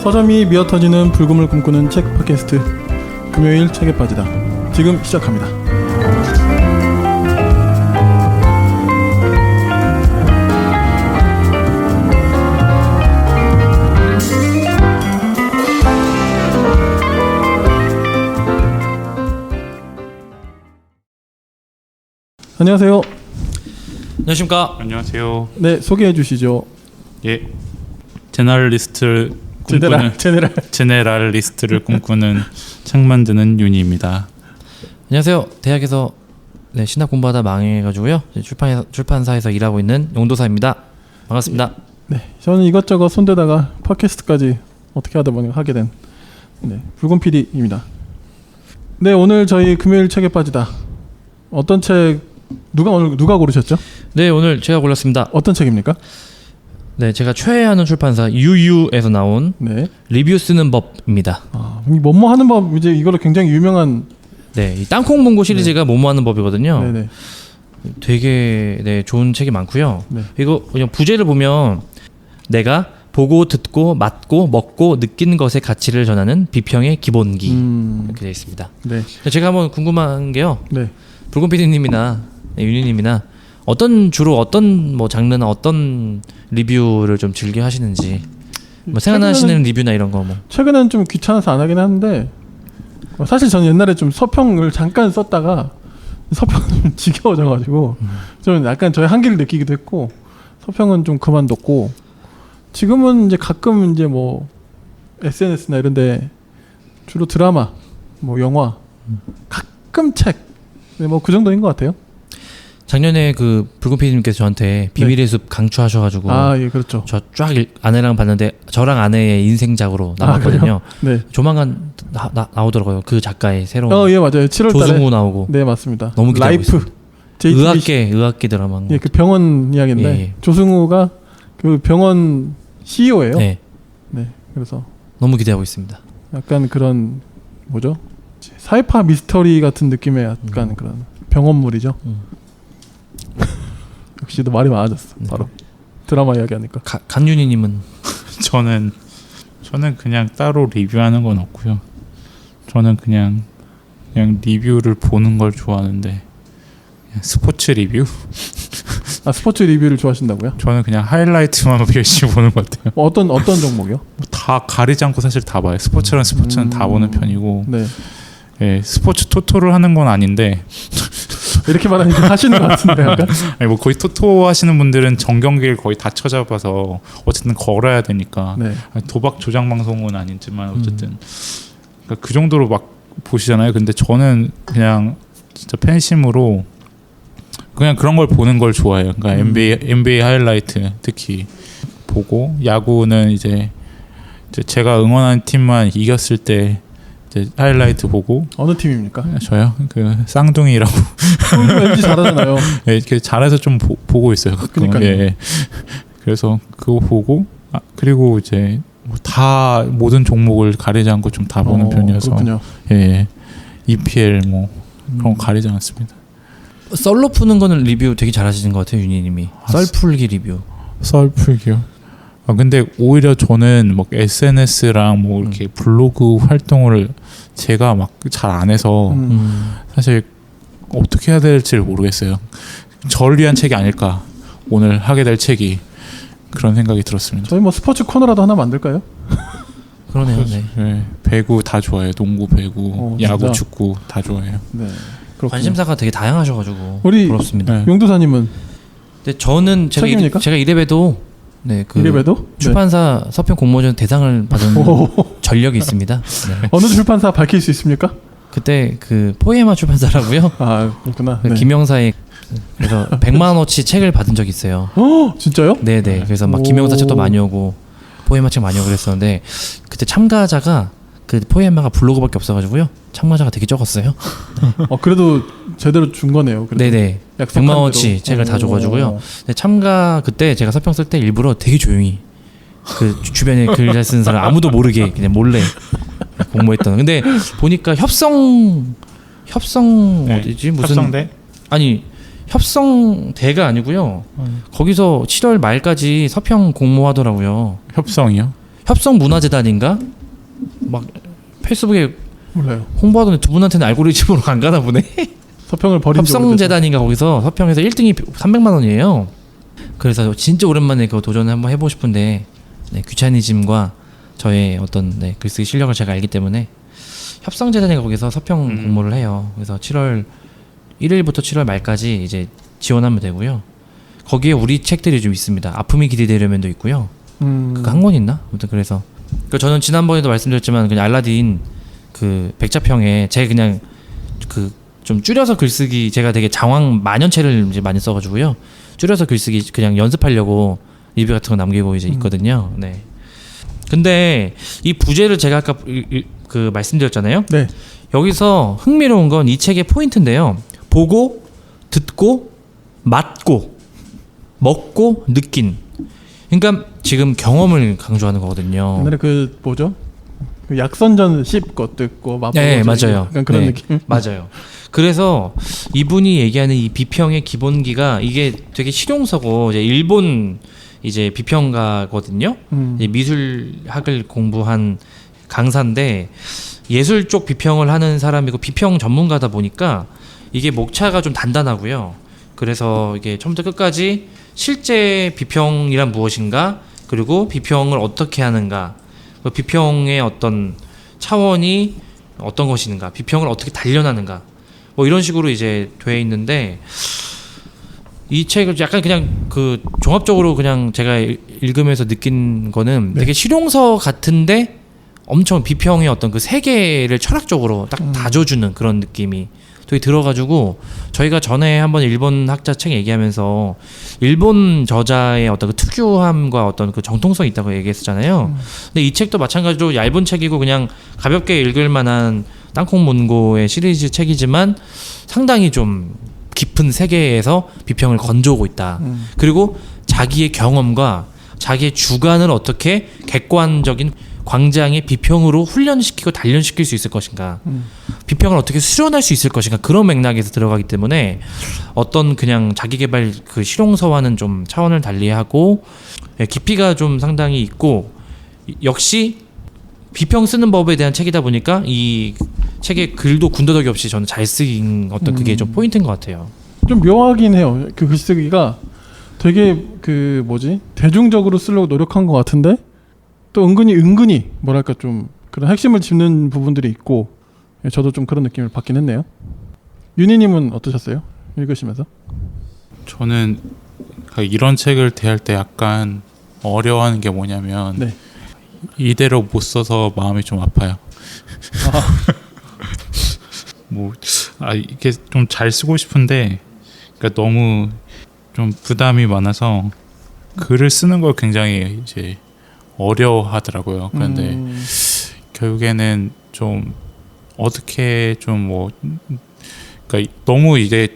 서점이 미어터지는 불금을 꿈꾸는 책 팟캐스트 금요일 책에 빠지다 지금 시작합니다. 안녕하세요. 안녕하십니까. 안녕하세요. 네, 소개해 주시죠. 예, 제너럴리스트를 꿈꾸는 제네랄리스트를 꿈꾸는 책 만드는 윤희입니다. 안녕하세요. 대학에서 신학 공부하다 망해가지고요. 출판사에서 일하고 있는 용도사입니다. 반갑습니다. 네, 저는 이것저것 손대다가 팟캐스트까지 어떻게 하다 보니 하게 된 붉은 PD입니다. 네, 오늘 저희 금요일 책에 빠지다 어떤 책 누가 고르셨죠? 네, 오늘 제가 골랐습니다. 어떤 책입니까? 네, 제가 최애하는 출판사 유유에서 나온 리뷰 쓰는 법입니다. 이 뭐뭐 하는 법 이제 이걸로 굉장히 유명한 이 땅콩 문고 시리즈가 뭐뭐 하는 법이거든요. 네네. 되게 좋은 책이 많고요. 이거 그냥 부제를 보면 내가 보고 듣고 맡고 먹고 느끼는 것의 가치를 전하는 비평의 기본기 이렇게 되어 있습니다. 네. 제가 한번 궁금한 게요. 붉은 PD님이나 윤희님이나 주로 어떤 장르나 어떤 리뷰를 좀 즐겨 하시는지 생각나시는 리뷰나 이런 거 최근엔 좀 귀찮아서 안 하긴 하는데 사실 저는 옛날에 좀 서평을 잠깐 썼다가 서평은 지겨워져가지고 좀 약간 저의 한계를 느끼기도 했고 서평은 좀 그만뒀고 지금은 이제 가끔 이제 SNS나 이런데 주로 드라마 영화 가끔 책 그 정도인 것 같아요. 작년에 그 붉은 PD님께서 저한테 비밀의 숲 강추하셔가지고 예, 그렇죠. 저 쫙 아내랑 봤는데 저랑 아내의 인생작으로 나왔거든요. 네. 조만간 나오더라고요. 그 작가의 새로운. 예, 맞아요. 7월달에 조승우 나오고. 네, 맞습니다. 너무 기대하고 라이프. 의학계 드라마. 예, 그 병원 이야기인데 조승우가 그 병원 CEO예요. 네. 그래서 너무 기대하고 있습니다. 약간 그런 사이파 미스터리 같은 느낌의 약간 그런 병원물이죠. 역시 너 말이 많아졌어. 바로 드라마 이야기하니까. 강윤희님은 저는 그냥 따로 리뷰하는 건 없고요. 저는 그냥 리뷰를 보는 걸 좋아하는데 그냥 스포츠 리뷰? 스포츠 리뷰를 좋아하신다고요? 저는 그냥 하이라이트만 열심히 보는 것 같아요. 어떤 종목이요? 다 가리지 않고 사실 다 봐요. 스포츠는 다 보는 편이고. 네. 예, 스포츠 토토를 하는 건 아닌데 이렇게 말하니까 하시는 것 같은데 약간? 아니 거의 토토 하시는 분들은 정경기를 거의 다 쳐잡아서 어쨌든 걸어야 되니까 도박 조작 방송은 아니지만 어쨌든 그러니까 그 정도로 막 보시잖아요. 근데 저는 그냥 진짜 팬심으로 그냥 그런 걸 보는 걸 좋아해요. 그러니까 NBA 하이라이트 특히 보고 야구는 이제 제가 응원하는 팀만 이겼을 때 하이라이트 보고. 어느 팀입니까? 저요? 그 쌍둥이라고. 왠지 잘하잖아요. 이렇게 잘해서 좀 보고 있어요. 그러니까요. 예. 그래서 그거 보고 그리고 이제 다 모든 종목을 가리지 않고 좀 다 보는 편이어서. 그렇군요. 예. EPL 그런 거 가리지 않습니다. 썰로 푸는 거는 리뷰 되게 잘하시는 것 같아요, 윤희님이. 썰 풀기 리뷰. 썰 풀기요. 근데 오히려 저는 SNS랑 이렇게 블로그 활동을 제가 막 잘 안 해서 사실 어떻게 해야 될지를 모르겠어요. 저를 위한 책이 아닐까 오늘 하게 될 책이 그런 생각이 들었습니다. 저희 스포츠 코너라도 하나 만들까요? 그러네요. 네. 배구 다 좋아해요. 농구, 배구, 야구, 축구 다 좋아해요. 네. 관심사가 되게 다양하셔가지고 우리 부럽습니다. 용도사님은? 근데 저는 제가 이래봬도 이래봬도 출판사 서평 공모전 대상을 받은 전력이 있습니다. 어느 출판사 밝힐 수 있습니까? 그때 그 포에마 출판사라고요. 그렇구나. 김영사의 그래서 100만 원어치 책을 받은 적이 있어요. 진짜요? 네네. 그래서 막 김영사 책도 많이 오고 포에마 책 많이 오고 그랬었는데 그때 참가자가 그 포에마가 블로그밖에 없어가지고요. 참가자가 되게 적었어요. 그래도 제대로 준 거네요. 그래도. 네네. 100만 원어치 책을 다 줘가지고요. 근데 그때 제가 서평 쓸 때 일부러 되게 조용히 그 주변에 글 잘 쓰는 사람 아무도 모르게 그냥 몰래 공모했던. 근데 보니까 협성 어디지 무슨 협성대? 아니 협성대가 아니고요. 거기서 7월 말까지 서평 공모하더라고요. 협성이요? 협성문화재단인가 막 페이스북에 몰라요. 홍보하던 두 분한테는 알고리즘으로 안 가나 보네. 서평을 버린 지 오래돼서. 협성재단인가 거기서 서평에서 1등이 300만 원이에요. 그래서 진짜 오랜만에 그 도전을 한번 해보고 싶은데 네, 귀차니즘과 저의 어떤 네, 글쓰기 실력을 제가 알기 때문에 협성재단인가 거기서 서평 공모를 해요. 그래서 7월 1일부터 7월 말까지 이제 지원하면 되고요. 거기에 우리 책들이 좀 있습니다. 아픔이 기대되려면도 있고요. 그거 한 권 있나? 아무튼 그래서 저는 지난번에도 말씀드렸지만 그냥 알라딘 그 백자평에 제 그냥 그 좀 줄여서 글쓰기 제가 되게 장황 만연체를 이제 많이 써가지고요. 줄여서 글쓰기 그냥 연습하려고 리뷰 같은 거 남기고 이제 있거든요. 네. 근데 이 부제를 제가 아까 그 말씀드렸잖아요. 네. 여기서 흥미로운 건 이 책의 포인트인데요. 보고, 듣고, 맞고, 먹고, 느낀. 그러니까 지금 경험을 강조하는 거거든요. 옛날에 그 뭐죠? 그 약선전 씹고 뜯고 맛보고. 네, 맞아요. 약간 그런 네, 느낌. 맞아요. 그래서 이분이 얘기하는 이 비평의 기본기가 이게 되게 실용서고 이제 일본 이제 비평가거든요. 이제 미술학을 공부한 강사인데 예술 쪽 비평을 하는 사람이고 비평 전문가다 보니까 이게 목차가 좀 단단하고요. 그래서 이게 처음부터 끝까지 실제 비평이란 무엇인가, 그리고 비평을 어떻게 하는가, 비평의 어떤 차원이 어떤 것인가, 비평을 어떻게 단련하는가, 뭐 이런 식으로 이제 돼 있는데 이 책을 약간 그냥 그 종합적으로 그냥 제가 읽으면서 느낀 거는 되게 실용서 같은데 엄청 비평의 어떤 그 세계를 철학적으로 딱 다져주는 그런 느낌이 되게 들어가지고 저희가 전에 한번 일본 학자 책 얘기하면서 일본 저자의 어떤 그 특유함과 어떤 그 정통성이 있다고 얘기했었잖아요. 근데 이 책도 마찬가지로 얇은 책이고 그냥 가볍게 읽을 만한 땅콩 문고의 시리즈 책이지만 상당히 좀 깊은 세계에서 비평을 건져오고 있다. 그리고 자기의 경험과 자기의 주관을 어떻게 객관적인 광장의 비평으로 훈련시키고 단련시킬 수 있을 것인가, 비평을 어떻게 수련할 수 있을 것인가, 그런 맥락에서 들어가기 때문에 어떤 그냥 자기개발 그 실용서와는 좀 차원을 달리하고 깊이가 좀 상당히 있고, 역시 비평 쓰는 법에 대한 책이다 보니까 이 책의 글도 군더더기 없이 저는 잘 쓰인 어떤 그게 좀 포인트인 것 같아요. 좀 묘하긴 해요. 그 글쓰기가 되게 그 뭐지 대중적으로 쓰려고 노력한 것 같은데 또 은근히 뭐랄까 좀 그런 핵심을 짚는 부분들이 있고, 저도 좀 그런 느낌을 받긴 했네요. 윤희님은 어떠셨어요? 읽으시면서? 저는 이런 책을 대할 때 약간 어려워하는 게 뭐냐면 네. 이대로 못 써서 마음이 좀 아파요. 이게 좀 잘 쓰고 싶은데 그러니까 너무 좀 부담이 많아서 글을 쓰는 걸 굉장히 이제 어려워하더라고요. 그런데 결국에는 좀 어떻게 좀 뭐 그러니까 너무 이제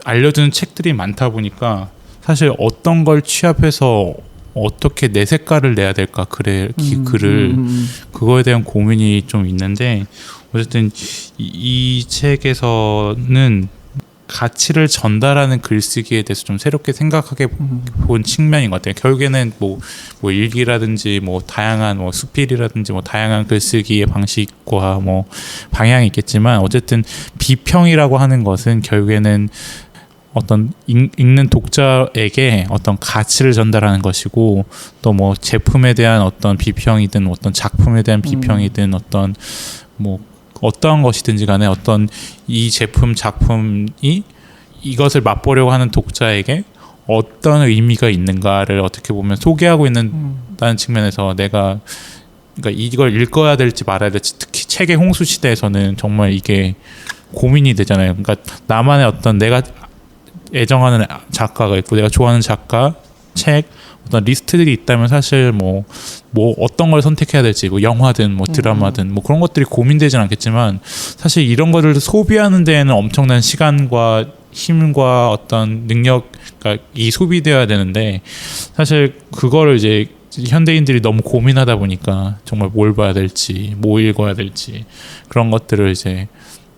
알려주는 책들이 많다 보니까 사실 어떤 걸 취합해서 어떻게 내 색깔을 내야 될까 글을 그거에 대한 고민이 좀 있는데 어쨌든 이 책에서는 가치를 전달하는 글쓰기에 대해서 좀 새롭게 생각하게 본 측면인 것 같아요. 결국에는 뭐 일기라든지 뭐 다양한 뭐 수필이라든지 뭐 다양한 글쓰기의 방식과 뭐 방향이 있겠지만 어쨌든 비평이라고 하는 것은 결국에는 어떤 읽는 독자에게 어떤 가치를 전달하는 것이고, 또 뭐 제품에 대한 어떤 비평이든 어떤 작품에 대한 비평이든 어떤 뭐 어떠한 것이든지 간에 어떤 이 제품 작품이 이것을 맛보려고 하는 독자에게 어떤 의미가 있는가를 어떻게 보면 소개하고 있는다는 측면에서 내가 그러니까 이걸 읽어야 될지 말아야 될지, 특히 책의 홍수 시대에서는 정말 이게 고민이 되잖아요. 그러니까 나만의 어떤 내가 애정하는 작가가 있고 내가 좋아하는 작가, 책, 어떤 리스트들이 있다면 사실 뭐 어떤 걸 선택해야 될지, 뭐 영화든 뭐 드라마든 뭐 그런 것들이 고민되진 않겠지만 사실 이런 거를 소비하는 데에는 엄청난 시간과 힘과 어떤 능력이 소비되어야 되는데 사실 그거를 이제 현대인들이 너무 고민하다 보니까 정말 뭘 봐야 될지, 뭐 읽어야 될지 그런 것들을 이제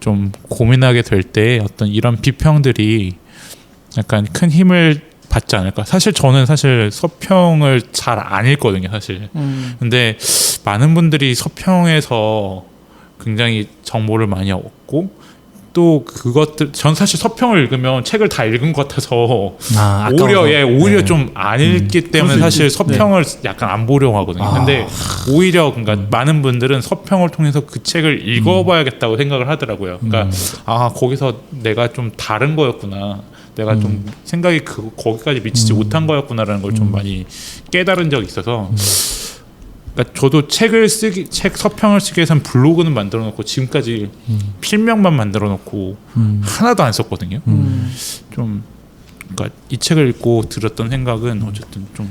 좀 고민하게 될 때 어떤 이런 비평들이 약간 큰 힘을 받지 않을까. 사실 저는 사실 서평을 잘 안 읽거든요, 사실. 근데 많은 분들이 서평에서 굉장히 정보를 많이 얻고 또 그것들 전 사실 서평을 읽으면 책을 다 읽은 것 같아서 오히려 좀 안 읽기 때문에 사실 서평을 약간 안 보려고 하거든요. 근데 오히려 그러니까 많은 분들은 서평을 통해서 그 책을 읽어봐야겠다고 생각을 하더라고요. 그러니까 거기서 내가 좀 다른 거였구나. 내가 좀 생각이 거기까지 미치지 못한 거였구나라는 걸 좀 많이 깨달은 적이 있어서. 그러니까 저도 책 서평을 쓰기 위해서는 블로그는 만들어 놓고 지금까지 필명만 만들어 놓고 하나도 안 썼거든요. 좀 그러니까 이 책을 읽고 들었던 생각은 어쨌든 좀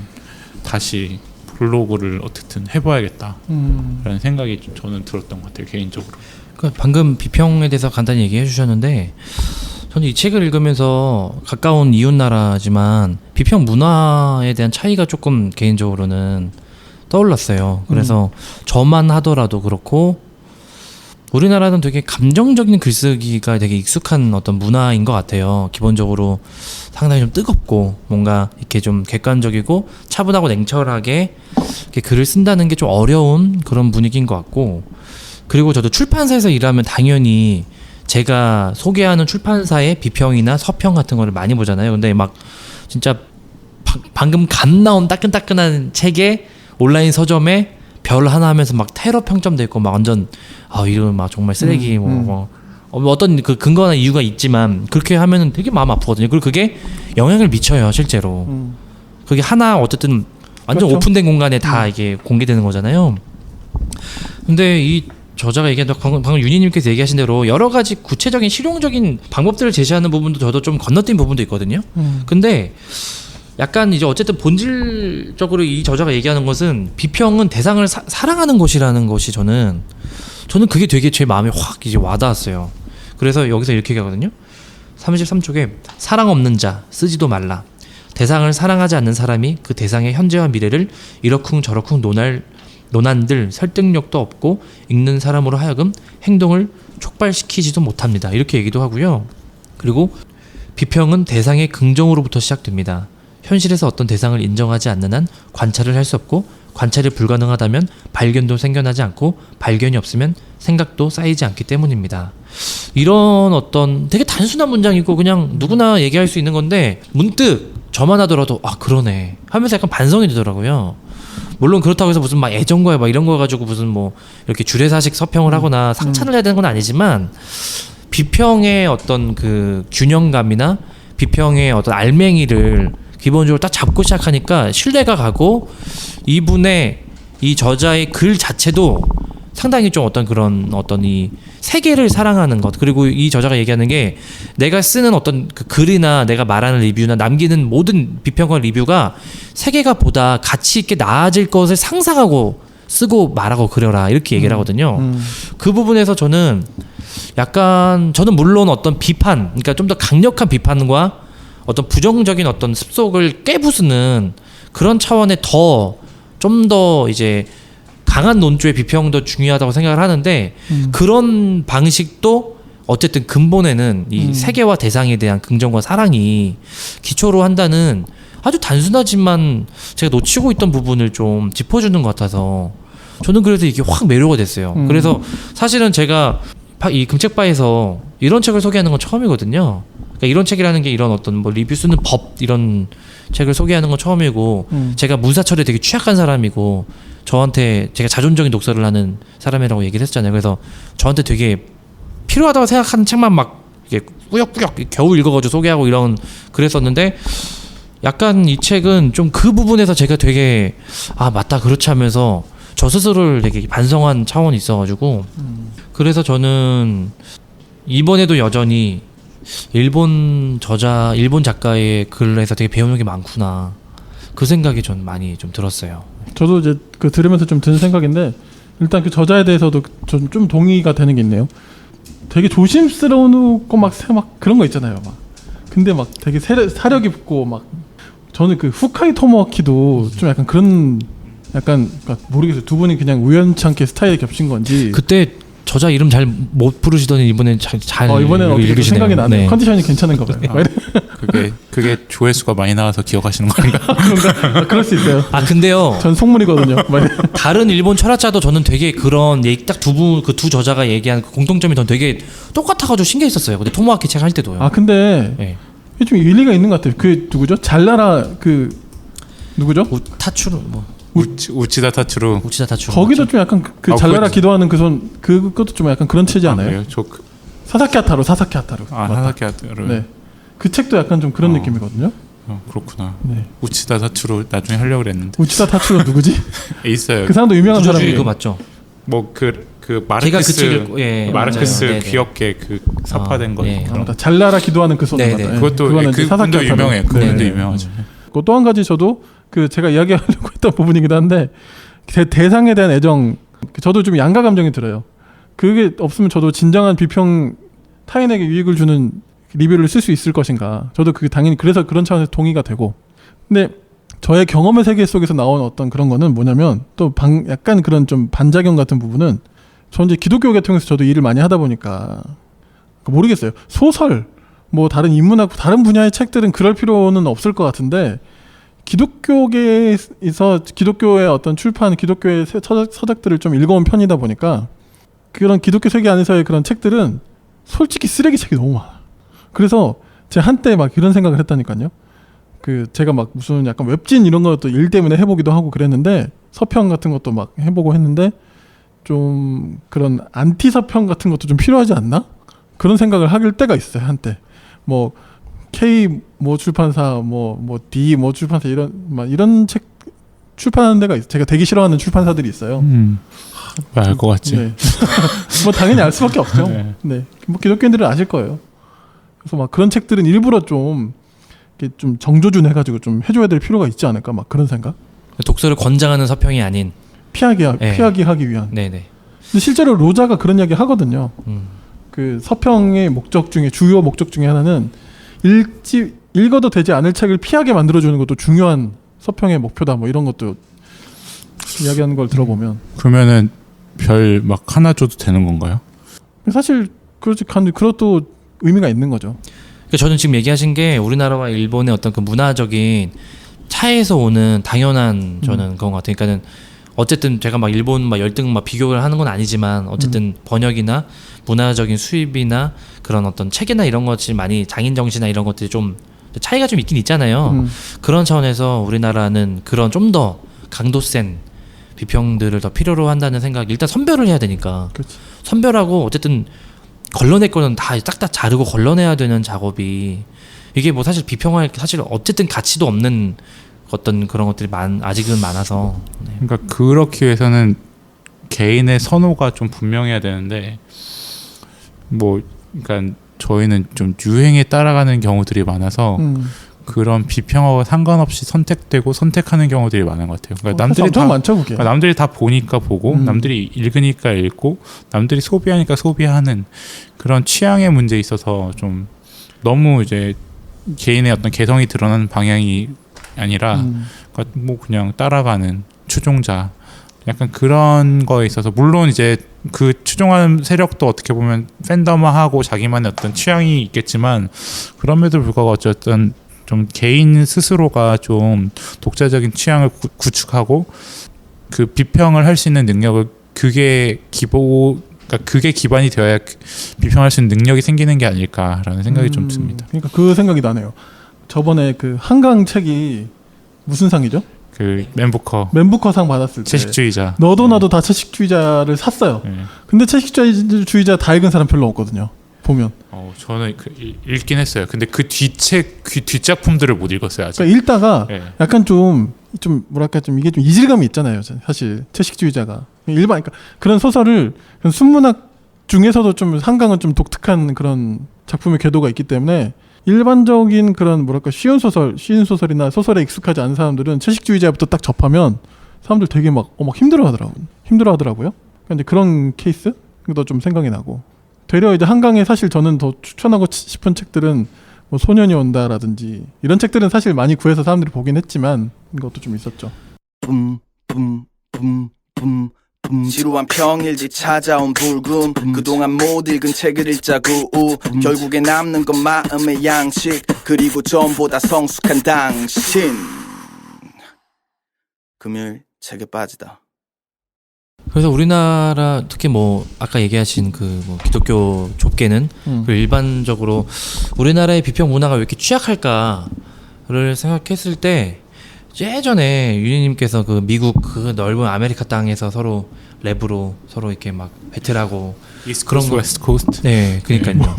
다시 블로그를 어쨌든 해봐야겠다라는 생각이 저는 들었던 것 같아요, 개인적으로. 그러니까 방금 비평에 대해서 간단히 얘기해 주셨는데 저는 이 책을 읽으면서 가까운 이웃 나라지만 비평 문화에 대한 차이가 조금 개인적으로는 떠올랐어요. 그래서 저만 하더라도 그렇고 우리나라는 되게 감정적인 글쓰기가 되게 익숙한 어떤 문화인 것 같아요. 기본적으로 상당히 좀 뜨겁고 뭔가 이렇게 좀 객관적이고 차분하고 냉철하게 이렇게 글을 쓴다는 게 좀 어려운 그런 분위기인 것 같고, 그리고 저도 출판사에서 일하면 당연히 제가 소개하는 출판사의 비평이나 서평 같은 거를 많이 보잖아요. 근데 막 진짜 방금 갓 나온 따끈따끈한 책에 온라인 서점에 별 하나 하면서 막 테러 평점돼 있고 막 완전 이런 막 정말 쓰레기 어떤 그 근거나 이유가 있지만 그렇게 하면은 되게 마음 아프거든요. 그리고 그게 영향을 미쳐요, 실제로. 그게 하나 어쨌든 완전 그렇죠. 오픈된 공간에 다 이게 공개되는 거잖아요. 근데 이 저자가 얘기한 방금 윤희님께서 얘기하신 대로 여러 가지 구체적인 실용적인 방법들을 제시하는 부분도 저도 좀 건너뛴 부분도 있거든요. 근데 약간 이제 어쨌든 본질적으로 이 저자가 얘기하는 것은 비평은 대상을 사랑하는 것이라는 것이 저는 그게 되게 제 마음에 확 이제 와닿았어요. 그래서 여기서 이렇게 얘기하거든요. 33쪽에 사랑 없는 자 쓰지도 말라. 대상을 사랑하지 않는 사람이 그 대상의 현재와 미래를 이러쿵저러쿵 논한들 설득력도 없고 읽는 사람으로 하여금 행동을 촉발시키지도 못합니다. 이렇게 얘기도 하고요. 그리고 비평은 대상의 긍정으로부터 시작됩니다. 현실에서 어떤 대상을 인정하지 않는 한 관찰을 할 수 없고, 관찰이 불가능하다면 발견도 생겨나지 않고, 발견이 없으면 생각도 쌓이지 않기 때문입니다. 이런 어떤 되게 단순한 문장이고 그냥 누구나 얘기할 수 있는 건데 문득 저만 하더라도 그러네 하면서 약간 반성이 되더라고요. 물론 그렇다고 해서 무슨 막 애정가에 막 이런 거 가지고 무슨 뭐 이렇게 주례사식 서평을 하거나 상찬을 해야 되는 건 아니지만, 비평의 어떤 그 균형감이나 비평의 어떤 알맹이를 기본적으로 딱 잡고 시작하니까 신뢰가 가고, 이분의 이 저자의 글 자체도 상당히 좀 어떤 그런 어떤 이 세계를 사랑하는 것, 그리고 이 저자가 얘기하는 게 내가 쓰는 어떤 그 글이나 내가 말하는 리뷰나 남기는 모든 비평과 리뷰가 세계가 보다 가치 있게 나아질 것을 상상하고 쓰고 말하고 그려라 이렇게 얘기를 하거든요. 그 부분에서 저는 물론 어떤 비판, 그러니까 좀 더 강력한 비판과 어떤 부정적인 어떤 습속을 깨부수는 그런 차원의 좀 더 이제 강한 논조의 비평도 중요하다고 생각을 하는데, 그런 방식도 어쨌든 근본에는 이 세계와 대상에 대한 긍정과 사랑이 기초로 한다는 아주 단순하지만 제가 놓치고 있던 부분을 좀 짚어주는 것 같아서 저는 그래서 이게 확 매료가 됐어요. 그래서 사실은 제가 이 금책바에서 이런 책을 소개하는 건 처음이거든요. 그러니까 이런 책이라는 게 이런 어떤 뭐 리뷰 쓰는 법 이런 책을 소개하는 건 처음이고, 제가 문사철에 되게 취약한 사람이고 저한테 제가 자존적인 독서를 하는 사람이라고 얘기를 했잖아요. 그래서 저한테 되게 필요하다고 생각하는 책만 막 이게 꾸역꾸역 겨우 읽어가지고 소개하고 이런 그랬었는데, 약간 이 책은 좀 그 부분에서 제가 되게 맞다 그렇지 하면서 저 스스로를 되게 반성한 차원이 있어가지고, 그래서 저는 이번에도 여전히 일본 작가의 글에서 되게 배우는 게 많구나 그 생각이 전 많이 좀 들었어요. 저도 이제 그 들으면서 좀 드는 생각인데, 일단 그 저자에 대해서도 전 좀 동의가 되는 게 있네요. 되게 조심스러운 거 막 그런 거 있잖아요. 막 근데 막 되게 사려 깊고 막, 저는 그 후카이 토모아키도 좀 약간 그런 그러니까 모르겠어요. 두 분이 그냥 우연찮게 스타일이 겹친 건지. 그때 저자 이름 잘 못 부르시더니 이번엔 잘 이번에는 어떻게 읽으시네요. 생각이 나네요. 네. 컨디션이 괜찮은가 봐요. 그게 조회수가 많이 나와서 기억하시는 거인가? 그런가? 그럴 수 있어요. 아 근데요. 전 속물이거든요. 다른 일본 철학자도 저는 되게 그런 얘기 딱 두 저자가 얘기한 그 공통점이 전 되게 똑같아가지고 신기했었어요. 근데 토모아키 책 할 때도요. 아 근데 네. 이게 좀 일리가 있는 것 같아요. 그 누구죠? 잘나라 그 누구죠? 타츠루 뭐 우치다 타츠루. 우치다 타츠루 거기도 좀 약간 그 잘나라 기도하는 그 손 그것도 좀 약간 그런 체지 않아요? 그래요? 사사키 하타루. 사사키 하타루. 네. 그 책도 약간 좀 그런 느낌이거든요. 그렇구나. 네. 우치다 타츠루 나중에 하려고 그랬는데. 우치다 타츠루 누구지? 있어요. 그 사람도 유명한 사람이에요. 그거 맞죠? 뭐 그 걔가 그 마르크스 책을 예, 마르크스 맞아요. 귀엽게 그 사파된 거. 예. 맞다. 잘나라 기도하는 그 손. 네, 맞다. 네. 예. 그것도 그거는 이제 그 사사키 분도 하타루. 유명해요. 그 네. 분도 유명하죠. 또 한 가지 저도 그 제가 이야기하려고 했던 부분이기도 한데 대상에 대한 애정, 저도 좀 양가 감정이 들어요. 그게 없으면 저도 진정한 비평, 타인에게 유익을 주는 리뷰를 쓸 수 있을 것인가. 저도 그게 당연히 그래서 그런 차원에서 동의가 되고. 근데 저의 경험의 세계 속에서 나온 어떤 그런 거는 뭐냐면 또 약간 그런 좀 반작용 같은 부분은 저는 이제 기독교 계통에서 저도 일을 많이 하다 보니까 모르겠어요. 소설, 뭐 다른 인문학, 다른 분야의 책들은 그럴 필요는 없을 것 같은데 기독교계에서 기독교의 어떤 출판, 기독교의 서적들을 좀 읽어온 편이다 보니까 그런 기독교 세계 안에서의 그런 책들은 솔직히 쓰레기 책이 너무 많아. 그래서 제가 한때 막 이런 생각을 했다니까요. 그 제가 막 무슨 약간 웹진 이런 것도 일 때문에 해보기도 하고 그랬는데 서평 같은 것도 막 해보고 했는데 좀 그런 안티 서평 같은 것도 좀 필요하지 않나? 그런 생각을 하길 때가 있어요. 한때 뭐 K 뭐 출판사 뭐 D 뭐 출판사 이런 책 출판하는 데가 있어요. 제가 되게 싫어하는 출판사들이 있어요. 알 것 같지. 네. 뭐 당연히 알 수밖에 없죠. 네. 네. 뭐 기독교인들은 아실 거예요. 그래서 막 그런 책들은 일부러 좀 이렇게 좀 정조준 해가지고 좀 해줘야 될 필요가 있지 않을까 막 그런 생각. 독서를 권장하는 서평이 아닌 피하기 네. 하기 위한. 네네. 근데 실제로 로자가 그런 이야기 하거든요. 그 서평의 목적 중에 주요 목적 중에 하나는 읽어도 되지 않을 책을 피하게 만들어주는 것도 중요한 서평의 목표다. 뭐 이런 것도 이야기하는 걸 들어보면. 그러면은 별 막 하나 줘도 되는 건가요? 사실 그것도 의미가 있는 거죠. 그러니까 저는 지금 얘기하신 게 우리나라와 일본의 어떤 그 문화적인 차이에서 오는 당연한 저는 그런 것 같아요. 그러니까는 어쨌든 제가 막 일본 막 열등 막 비교를 하는 건 아니지만 어쨌든 번역이나 문화적인 수입이나 그런 어떤 책이나 이런 것이 많이 장인 정신이나 이런 것들이 좀 차이가 좀 있긴 있잖아요. 그런 차원에서 우리나라는 그런 좀 더 강도 센 비평들을 더 필요로 한다는 생각. 일단 선별을 해야 되니까. 그렇지. 선별하고 어쨌든 걸러낼 거는 다 딱딱 자르고 걸러내야 되는 작업이 이게 뭐 사실 비평할 사실 어쨌든 가치도 없는 어떤 그런 것들이 아직은 많아서. 네. 그러니까 그렇기 위해서는 개인의 선호가 좀 분명해야 되는데 뭐 그러니까 저희는 좀 유행에 따라가는 경우들이 많아서 그런 비평하고 상관없이 선택하는 경우들이 많은 것 같아요. 그러니까 남들이 다 많죠, 그게. 그러니까 남들이 다 보니까 보고 남들이 읽으니까 읽고 남들이 소비하니까 소비하는 그런 취향의 문제에 있어서 좀 너무 이제 개인의 어떤 개성이 드러나는 방향이 아니라 그러니까 뭐 그냥 따라가는 추종자 약간 그런 거에 있어서 물론 이제 그 추종하는 세력도 어떻게 보면 팬덤화하고 자기만의 어떤 취향이 있겠지만 그럼에도 불구하고 어쨌든 좀 개인 스스로가 좀 독자적인 취향을 구축하고 그 비평을 할 수 있는 능력을 그게 기반이 되어야 비평할 수 있는 능력이 생기는 게 아닐까라는 생각이 좀 듭니다. 그러니까 그 생각이 나네요. 저번에 그 한강 책이 무슨 상이죠? 그 맨부커상 받았을 때 채식주의자. 너도 나도 다 채식주의자를 샀어요. 네. 근데 채식주의자 다 읽은 사람 별로 없거든요. 보면. 저는 읽긴 했어요. 근데 그 뒷작품들을 못 읽었어요 아직. 그러니까 읽다가 네. 약간 좀 뭐랄까 좀 이게 좀 이질감이 있잖아요. 사실 채식주의자가 일반 그러니까 그런 소설을 순문학 중에서도 좀 한강은 좀 독특한 그런 작품의 궤도가 있기 때문에 일반적인 그런 뭐랄까 쉬운 소설이나 소설에 익숙하지 않은 사람들은 채식주의자부터 딱 접하면 사람들 되게 막 힘들어하더라고요. 근데 그런 케이스도 좀 생각이 나고 되려 이제 한강에 사실 저는 더 추천하고 싶은 책들은 뭐 소년이 온다라든지 이런 책들은 사실 많이 구해서 사람들이 보긴 했지만 이것도 좀 있었죠. 지루한 평일지 찾아온 불금 그동안 못 읽은 책을 읽자고 결국에 남는 건 마음의 양식 그리고 전보다 성숙한 당신 금요일 책에 빠지다. 그래서 우리나라 특히 뭐 아까 얘기하신 그 뭐 기독교 좁게는 그 일반적으로 우리나라의 비평 문화가 왜 이렇게 취약할까를 생각했을 때 예전에 유니님께서 그 미국 그 넓은 아메리카 땅에서 서로 랩으로 서로 이렇게 막 배틀하고 이스트 그런 코스트 거- 웨스트 코스트. 네 그러니까요.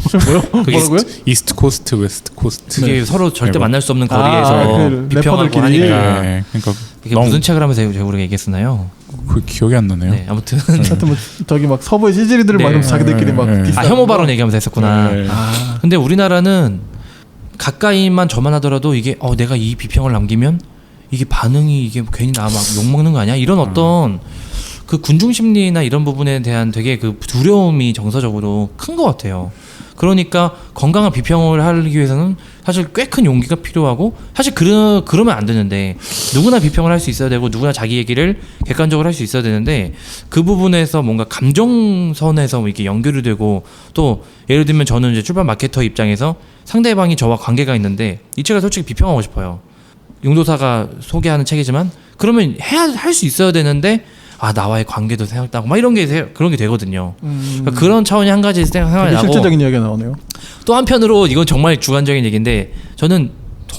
그게 뭐라고요? 이스트 코스트 웨스트 코스트. 그게 서로 절대 네, 뭐. 만날 수 없는 거리에서 그 비평하고 래퍼들끼리. 하니까 네, 그러니까 이게 너무 무슨 책을 하면서 제가 우리가 얘기했었나요? 그 기억이 안 나네요. 네 아무튼 하여튼 뭐 저기 막 서부의 CG들을 네. 말하면서 자기들끼리 막 네. 디스. 아 혐오 발언 얘기하면서 했었구나. 네. 아, 근데 우리나라는 가까이만 저만 하더라도 이게 내가 이 비평을 남기면 이게 반응이 이게 괜히 나 막 욕먹는 거 아니야? 이런 어떤 그 군중 심리나 이런 부분에 대한 되게 그 두려움이 정서적으로 큰 것 같아요. 그러니까 건강한 비평을 하기 위해서는 사실 꽤 큰 용기가 필요하고 사실 그러면 안 되는데 누구나 비평을 할 수 있어야 되고 누구나 자기 얘기를 객관적으로 할 수 있어야 되는데 그 부분에서 뭔가 감정선에서 이렇게 연결이 되고 또 예를 들면 저는 이제 출판 마케터 입장에서 상대방이 저와 관계가 있는데 이 책을 솔직히 비평하고 싶어요. 용도사가 소개하는 책이지만 그러면 할 수 있어야 되는데 나와의 관계도 생각나고 막 이런 게 그런 게 되거든요. 그러니까 그런 차원이 한 가지 생각이 되게 나고 실제적인 이야기가 나오네요. 또 한편으로 이건 정말 주관적인 얘기인데 저는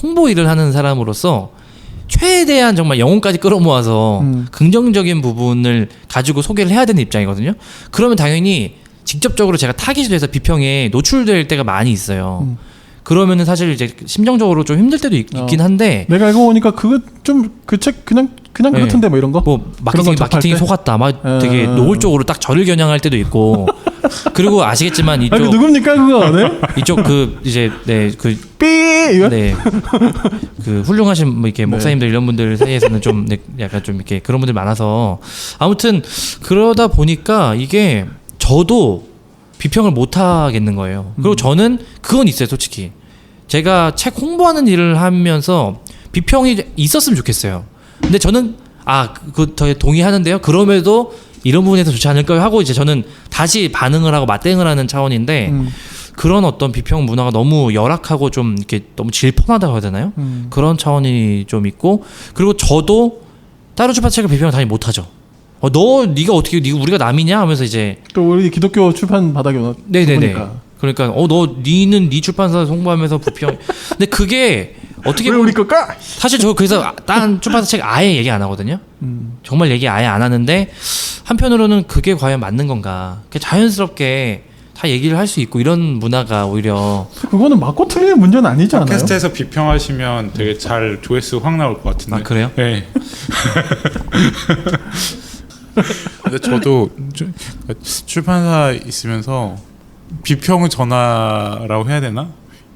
홍보 일을 하는 사람으로서 최대한 정말 영혼까지 끌어모아서 긍정적인 부분을 가지고 소개를 해야 되는 입장이거든요. 그러면 당연히 직접적으로 제가 타깃이 돼서 비평에 노출될 때가 많이 있어요. 그러면은 사실 이제 심정적으로 좀 힘들 때도 있긴 한데 내가 알고 보니까 그거 좀 그 책 그냥 네. 그렇던데 뭐 이런 거? 뭐 그런 거 접할 마케팅이 때? 속았다 막 되게 노골적으로 딱 저를 겨냥할 때도 있고 그리고 아시겠지만 아, 그 누굽니까 그거? 네? 이쪽 그 이제 네그 삐 이거? 네. 그 훌륭하신 뭐 이렇게 목사님들 이런 분들 사이에서는 좀 약간 좀 이렇게 그런 분들 많아서 아무튼 그러다 보니까 이게 저도 비평을 못 하겠는 거예요. 그리고 저는 그건 있어요, 솔직히. 제가 책 홍보하는 일을 하면서 비평이 있었으면 좋겠어요. 근데 저는 저 동의하는데요. 그럼에도 이런 부분에서 좋지 않을까요? 하고 이제 저는 다시 반응을 하고 맞대응을 하는 차원인데 그런 어떤 비평 문화가 너무 열악하고 좀 이렇게 너무 질펀하다고 해야 되나요? 그런 차원이 좀 있고 그리고 저도 따로 출판책을 비평을 당연히 못 하죠. 네가 어떻게 우리가 남이냐 하면서 이제 또 우리 기독교 출판 바닥에 네네네. 보니까. 그러니까 니는 네 출판사 홍보하면서 부평. 근데 그게 어떻게 왜 우리 걸까? 사실 저 그래서 딴 출판사 책 아예 얘기 안 하거든요. 정말 얘기 아예 안 하는데 한편으로는 그게 과연 맞는 건가? 자연스럽게 다 얘기를 할 수 있고 이런 문화가 오히려 그거는 맞고 틀리는 문제는 아니지 않아요? 팟캐스트에서 비평하시면 되게 잘 조회수 확 나올 것 같은데. 그래요? 네. 근데 저도 출판사 있으면서 비평은 전화라고 해야 되나?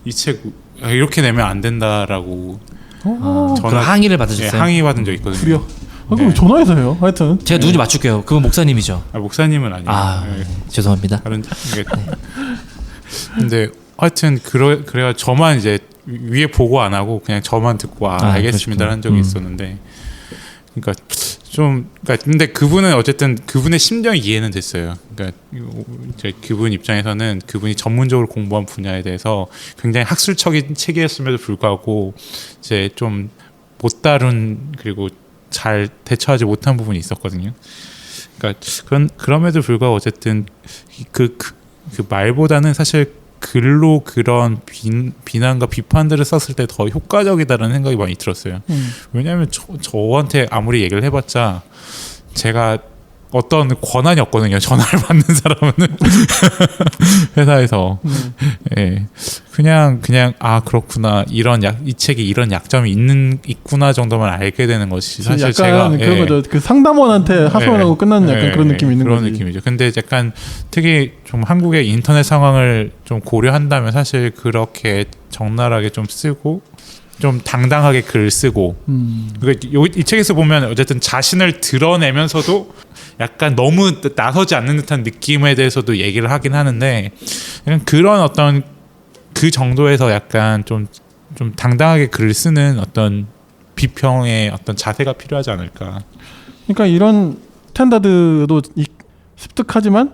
이 책 이렇게 내면 안 된다라고 그런 항의를 받으셨어요? 네, 항의 받은 적 있거든요. 그래요. 그럼 네. 전화해서 해요. 하여튼 제가 누군지 맞출게요. 그건 목사님이죠. 목사님은 아니에요. 네. 죄송합니다. 다른 게. 근데 하여튼 그래가 저만 이제 위에 보고 안 하고 그냥 저만 듣고 알겠습니다 한 적이 있었는데 그러니까 근데 그분은 어쨌든 그분의 심정이 이해는 됐어요. 그러니까 이제 그분 입장에서는 그분이 전문적으로 공부한 분야에 대해서 굉장히 학술적인 책이었음에도 불구하고 이제 좀 못 다룬 그리고 잘 대처하지 못한 부분이 있었거든요. 그러니까 그럼에도 불구하고 어쨌든 그 말보다는 사실 글로 그런 비난과 비판들을 썼을 때 더 효과적이다라는 생각이 많이 들었어요. 왜냐하면 저한테 아무리 얘기를 해봤자 제가 어떤 권한이 없거든요. 전화를 받는 사람은 회사에서 그냥 그렇구나 이 책이 이런 약점이 있구나 정도만 알게 되는 것이 사실 약간 제가 그런 거죠. 그 상담원한테 하소연하고 끝나는 약간 그런 느낌이 있는 그런 거지. 느낌이죠. 근데 약간 특히 좀 한국의 인터넷 상황을 좀 고려한다면 사실 그렇게 적나라하게 좀 쓰고 좀 당당하게 글 쓰고 이 책에서 보면 어쨌든 자신을 드러내면서도 약간 너무 나서지 않는 듯한 느낌에 대해서도 얘기를 하긴 하는데 약간 그런 어떤 그 정도에서 약간 좀 당당하게 글을 쓰는 어떤 비평의 어떤 자세가 필요하지 않을까. 그러니까 이런 스탠다드도 습득하지만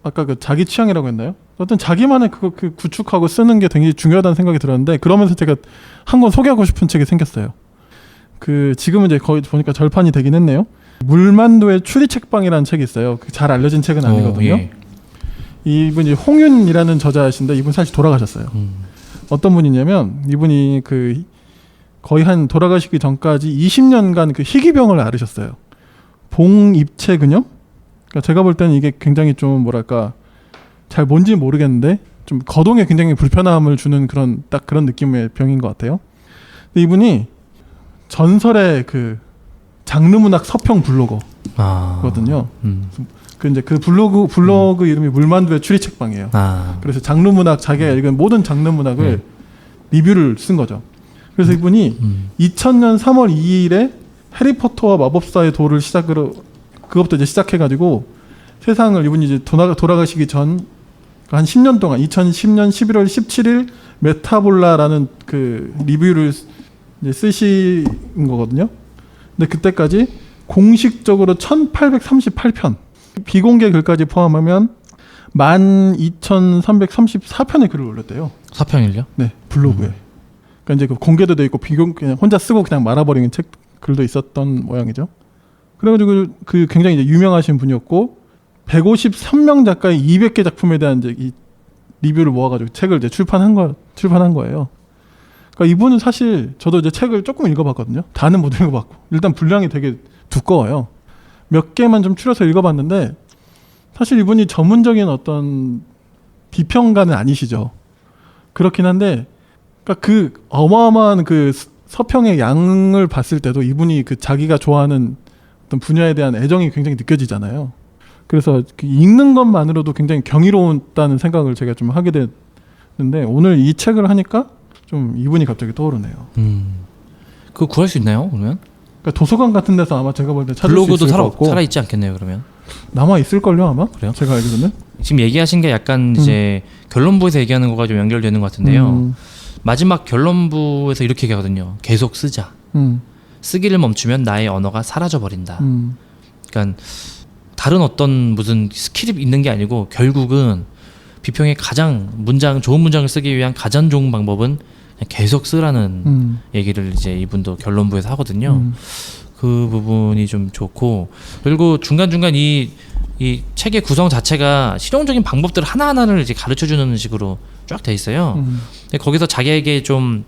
아까 그 자기 취향이라고 했나요? 어떤 자기만의 그거 그 구축하고 쓰는 게 굉장히 중요하다는 생각이 들었는데 그러면서 제가 한 권 소개하고 싶은 책이 생겼어요. 그 지금은 이제 거의 보니까 절판이 되긴 했네요. 물만두의 추리 책방이라는 책이 있어요. 잘 알려진 책은 아니거든요. 예. 이분이 홍윤이라는 저자이신데 이분 사실 돌아가셨어요. 어떤 분이냐면 이분이 그 거의 한 돌아가시기 전까지 20년간 그 희귀병을 앓으셨어요. 봉입체근염? 그러니까 제가 볼 때는 이게 굉장히 좀 뭐랄까 잘 뭔지 모르겠는데 좀 거동에 굉장히 불편함을 주는 그런 딱 그런 느낌의 병인 것 같아요. 근데 이분이 전설의 그 장르문학 서평 블로거거든요. 그 이제 그 블로그 이름이 물만두의 추리 책방이에요. 그래서 장르문학 자기가 읽은 모든 장르문학을 리뷰를 쓴 거죠. 그래서 이분이 2000년 3월 2일에 해리포터와 마법사의 돌을 시작으로 그것부터 이제 시작해가지고 세상을 이분이 이제 돌아가시기 전 한 10년 동안 2010년 11월 17일 메타볼라라는 그 리뷰를 이제 쓰신 거거든요. 근데 그때까지 공식적으로 1838편 비공개 글까지 포함하면 12,334편의 글을 올렸대요. 사평일요? 네, 블로그에. 그러니까 이제 그 공개도 돼 있고 그냥 혼자 쓰고 그냥 말아버리는 책 글도 있었던 모양이죠. 그래가지고 그 굉장히 이제 유명하신 분이었고 153명 작가의 200개 작품에 대한 이제 이 리뷰를 모아가지고 책을 이제 출판한 거예요. 그러니까 이분은 사실 저도 이제 책을 조금 읽어봤거든요. 다는 못 읽어봤고 일단 분량이 되게 두꺼워요. 몇 개만 좀 추려서 읽어봤는데 사실 이분이 전문적인 어떤 비평가는 아니시죠. 그렇긴 한데 그러니까 그 어마어마한 그 서평의 양을 봤을 때도 이분이 그 자기가 좋아하는 어떤 분야에 대한 애정이 굉장히 느껴지잖아요. 그래서 그 읽는 것만으로도 굉장히 경이로웠다는 생각을 제가 좀 하게 됐는데 오늘 이 책을 하니까 좀 이분이 갑자기 떠오르네요. 그거 구할 수 있나요? 그러면? 그러니까 도서관 같은 데서 아마 제가 볼 때 찾을 수 블로그도 있을 것 같고 살아 있지 않겠네요, 그러면? 남아 있을걸요 아마? 그래요? 제가 알기로는. 지금 얘기하신 게 약간 이제 결론부에서 얘기하는 거가 좀 연결되는 것 같은데요. 마지막 결론부에서 이렇게 얘기하거든요. 계속 쓰자. 쓰기를 멈추면 나의 언어가 사라져 버린다. 그러니까 다른 어떤 무슨 스킬이 있는 게 아니고 결국은 비평의 가장 좋은 문장을 쓰기 위한 가장 좋은 방법은 그냥 계속 쓰라는 얘기를 이제 이분도 결론부에서 하거든요. 그 부분이 좀 좋고 그리고 중간중간 이 책의 구성 자체가 실용적인 방법들 하나하나를 이제 가르쳐주는 식으로 쫙 돼 있어요. 근데 거기서 자기에게 좀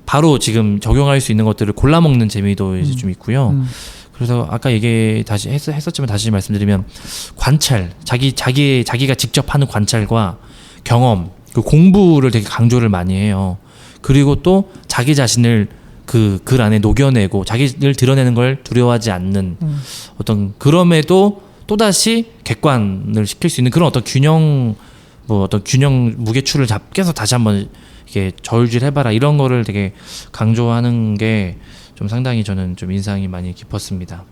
바로 지금 적용할 수 있는 것들을 골라 먹는 재미도 이제 좀 있고요. 그래서 아까 다시 했었지만 다시 말씀드리면 관찰, 자기가 직접 하는 관찰과 경험, 그 공부를 되게 강조를 많이 해요. 그리고 또 자기 자신을 그 글 안에 녹여내고 자기를 드러내는 걸 두려워하지 않는 어떤 그럼에도 또다시 객관을 시킬 수 있는 그런 어떤 균형 무게추를 잡게서 다시 한번 이게 저울질해봐라 이런 거를 되게 강조하는 게 좀 상당히 저는 좀 인상이 많이 깊었습니다.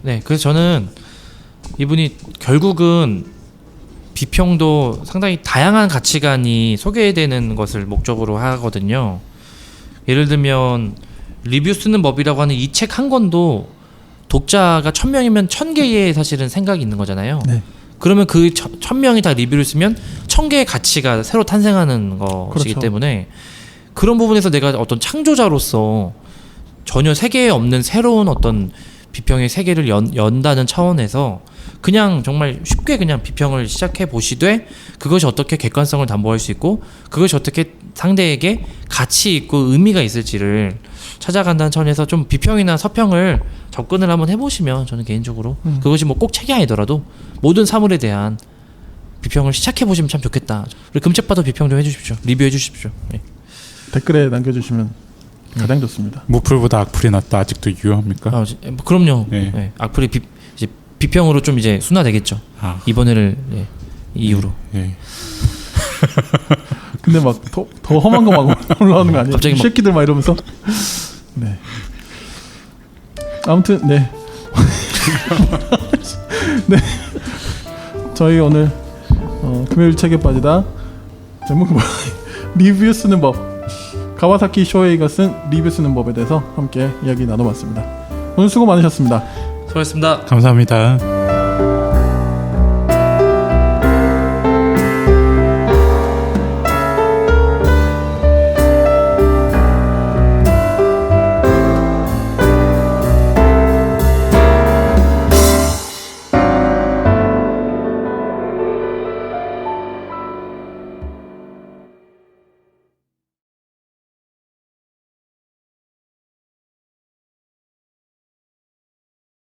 네, 그래서 저는 이분이 결국은 비평도 상당히 다양한 가치관이 소개되는 것을 목적으로 하거든요. 예를 들면 리뷰 쓰는 법이라고 하는 이 책 한 권도 독자가 1000명이면 1000개의 사실은 생각이 있는 거잖아요. 네. 그러면 그 1000명이 다 리뷰를 쓰면 1000개의 가치가 새로 탄생하는 것이기 그렇죠. 때문에 그런 부분에서 내가 어떤 창조자로서 전혀 세계에 없는 새로운 어떤 비평의 세계를 연다는 차원에서 그냥 정말 쉽게 그냥 비평을 시작해 보시되 그것이 어떻게 객관성을 담보할 수 있고 그것이 어떻게 상대에게 가치 있고 의미가 있을지를 찾아간다는 차원에서 좀 비평이나 서평을 접근을 한번 해보시면 저는 개인적으로 그것이 뭐 꼭 책이 아니더라도 모든 사물에 대한 비평을 시작해 보시면 참 좋겠다. 그리고 금책봐도 비평 좀 해주십시오. 리뷰해 주십시오. 네. 댓글에 남겨주시면 가장 좋습니다. 무풀보다 악플이 낫다 아직도 유효합니까? 그럼요. 네. 네. 악플이 이제 비평으로 좀 이제 순화되겠죠. 이번에를 이후로. 네. 근데 막 더 험한 거 막 올라오는 거 아니에요? 갑자기 이 새끼들 막 이러면서. 네. 아무튼 네. 네. 저희 오늘 금요일 책에 빠지다 제목 뭐야? 리뷰 쓰는 법. 가와사키 쇼헤이가 쓴 리뷰 쓰는 법에 대해서 함께 이야기 나눠봤습니다. 오늘 수고 많으셨습니다. 수고하셨습니다. 감사합니다.